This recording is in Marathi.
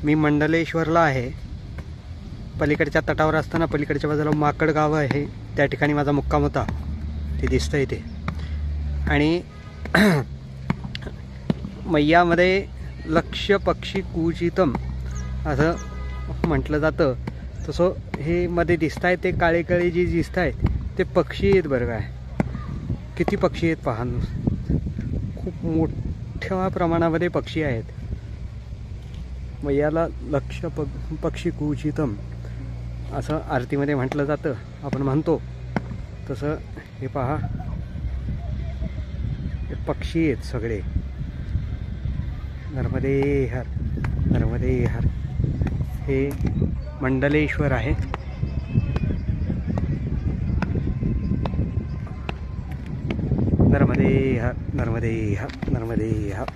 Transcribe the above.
मी मंडलेश्वरला आहे. पलीकडच्या तटावर असताना पलीकडच्या बाजूला माकड गाव आहे, त्या ठिकाणी माझा मुक्काम होता. ते दिसतं इथे. आणि मैयामध्ये लक्ष्य पक्षी कूजितम असं म्हटलं जातं. तसं हे मध्ये दिसत आहेत ते काळे काळे जे दिसत आहेत ते पक्षी आहेत बरं. काय किती पक्षी आहेत पहा. खूप मोठ्या प्रमाणामध्ये पक्षी आहेत. मैयाला लक्ष्य पक्षी कूजितम असं आरतीमध्ये म्हटलं जातं, आपण म्हणतो तसं. हे पहा, हे पक्षी आहेत सगळे. नर्मदे हर, नर्मदे हर. हे मंडलेश्वर आहे. नर्मदे हर, नर्मदे हर, नर्मदे हर.